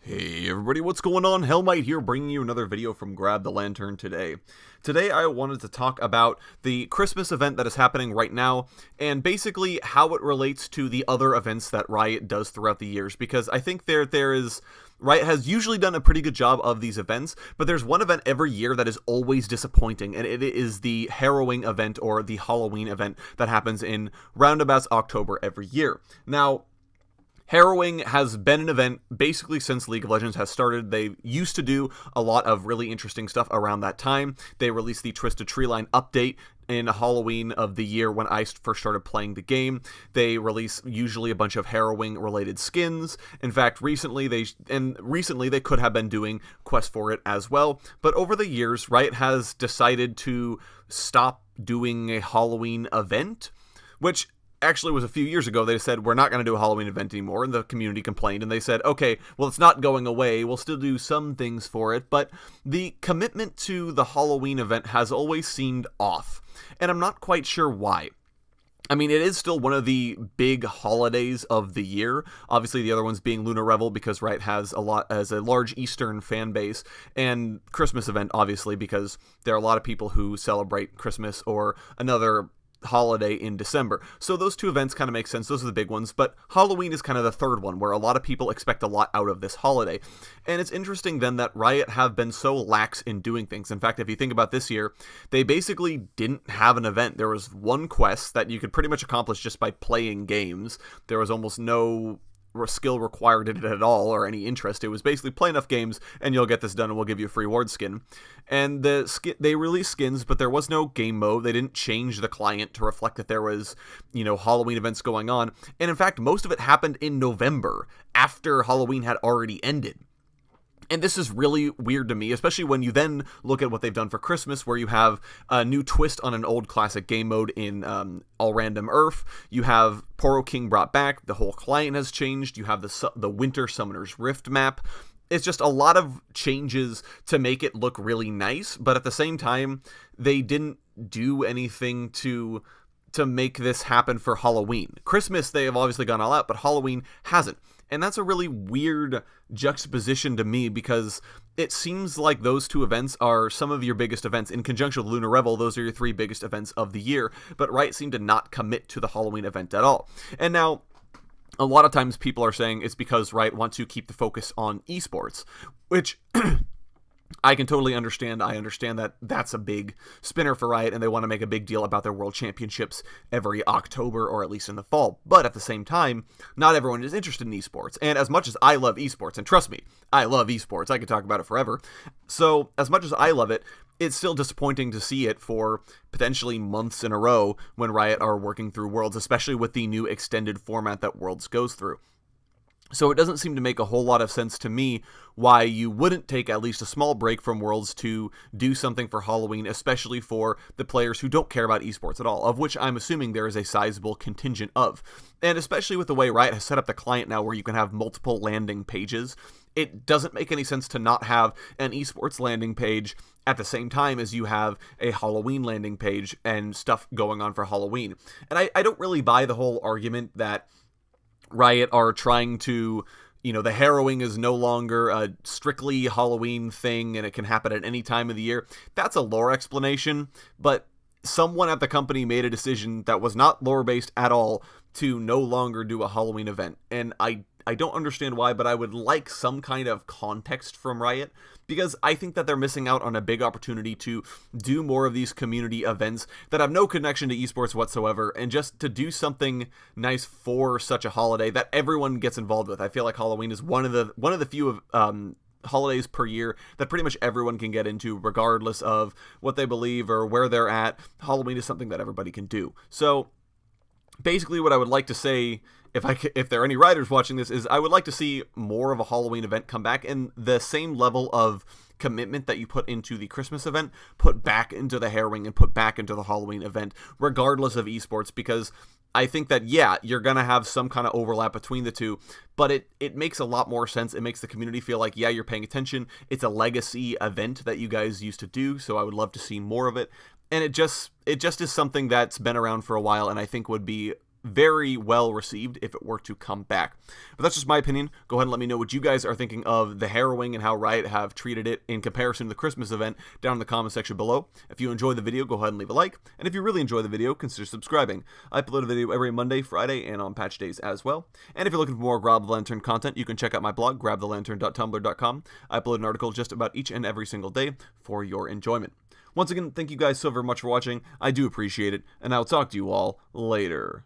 Hey everybody, what's going on? Hellmite here, bringing you another video from Grab the Lantern today. Today I wanted to talk about the Christmas event that is happening right now, and basically how it relates to the other events that Riot does throughout the years, because I think Riot has usually done a pretty good job of these events, but there's one event every year that is always disappointing, and it is the Harrowing event, or the Halloween event, that happens in roundabouts October every year. Now, Harrowing has been an event basically since League of Legends has started. They used to do a lot of really interesting stuff around that time. They released the Twisted Treeline update in Halloween of the year when I first started playing the game. They release usually a bunch of Harrowing related skins. In fact, recently they could have been doing quests for it as well. But over the years, Riot has decided to stop doing a Halloween event, which actually was a few years ago. They said, we're not going to do a Halloween event anymore, and the community complained, and they said, okay, well, it's not going away, we'll still do some things for it, but the commitment to the Halloween event has always seemed off, and I'm not quite sure why. I mean, it is still one of the big holidays of the year. Obviously, the other ones being Lunar Revel, because Riot has a large Eastern fan base, and Christmas event, obviously, because there are a lot of people who celebrate Christmas or another holiday in December. So those two events kind of make sense. Those are the big ones, but Halloween is kind of the third one, where a lot of people expect a lot out of this holiday. And it's interesting then that Riot have been so lax in doing things. In fact, if you think about this year, they basically didn't have an event. There was one quest that you could pretty much accomplish just by playing games. There was almost no skill required in it at all, or any interest. It was basically play enough games and you'll get this done and we'll give you a free ward skin. And they released skins, but there was no game mode. They didn't change the client to reflect that there was, Halloween events going on. And in fact, most of it happened in November, after Halloween had already ended. And this is really weird to me, especially when you then look at what they've done for Christmas, where you have a new twist on an old classic game mode in All Random Earth. You have Poro King brought back. The whole client has changed. You have the Winter Summoner's Rift map. It's just a lot of changes to make it look really nice, but at the same time, they didn't do anything to make this happen for Halloween. Christmas, they have obviously gone all out, but Halloween hasn't. And that's a really weird juxtaposition to me, because it seems like those two events are some of your biggest events. In conjunction with Lunar Revel, those are your three biggest events of the year, but Riot seemed to not commit to the Halloween event at all. And now, a lot of times people are saying it's because Riot wants to keep the focus on esports, which I can totally understand. I understand that that's a big spinner for Riot, and they want to make a big deal about their World Championships every October, or at least in the fall. But at the same time, not everyone is interested in esports. And as much as I love esports, and trust me, I love esports, I could talk about it forever. So as much as I love it, it's still disappointing to see it for potentially months in a row when Riot are working through Worlds, especially with the new extended format that Worlds goes through. So it doesn't seem to make a whole lot of sense to me why you wouldn't take at least a small break from Worlds to do something for Halloween, especially for the players who don't care about esports at all, of which I'm assuming there is a sizable contingent of. And especially with the way Riot has set up the client now, where you can have multiple landing pages, it doesn't make any sense to not have an esports landing page at the same time as you have a Halloween landing page and stuff going on for Halloween. And I don't really buy the whole argument that Riot are trying to, the Harrowing is no longer a strictly Halloween thing and it can happen at any time of the year. That's a lore explanation, but someone at the company made a decision that was not lore-based at all to no longer do a Halloween event. And I don't understand why, but I would like some kind of context from Riot, because I think that they're missing out on a big opportunity to do more of these community events that have no connection to esports whatsoever, and just to do something nice for such a holiday that everyone gets involved with. I feel like Halloween is one of the few holidays per year that pretty much everyone can get into, regardless of what they believe or where they're at. Halloween is something that everybody can do. So basically what I would like to say, if there are any writers watching this, is I would like to see more of a Halloween event come back, and the same level of commitment that you put into the Christmas event, put back into the Harrowing and put back into the Halloween event, regardless of esports, because I think that, yeah, you're going to have some kind of overlap between the two, but it makes a lot more sense. It makes the community feel like, yeah, you're paying attention. It's a legacy event that you guys used to do, so I would love to see more of it. And it just is something that's been around for a while, and I think would be very well received if it were to come back. But that's just my opinion. Go ahead and let me know what you guys are thinking of the Harrowing and how Riot have treated it in comparison to the Christmas event down in the comment section below. If you enjoyed the video, go ahead and leave a like. And if you really enjoy the video, consider subscribing. I upload a video every Monday, Friday, and on patch days as well. And if you're looking for more Grab the Lantern content, you can check out my blog, grabthelantern.tumblr.com. I upload an article just about each and every single day for your enjoyment. Once again, thank you guys so very much for watching. I do appreciate it, and I'll talk to you all later.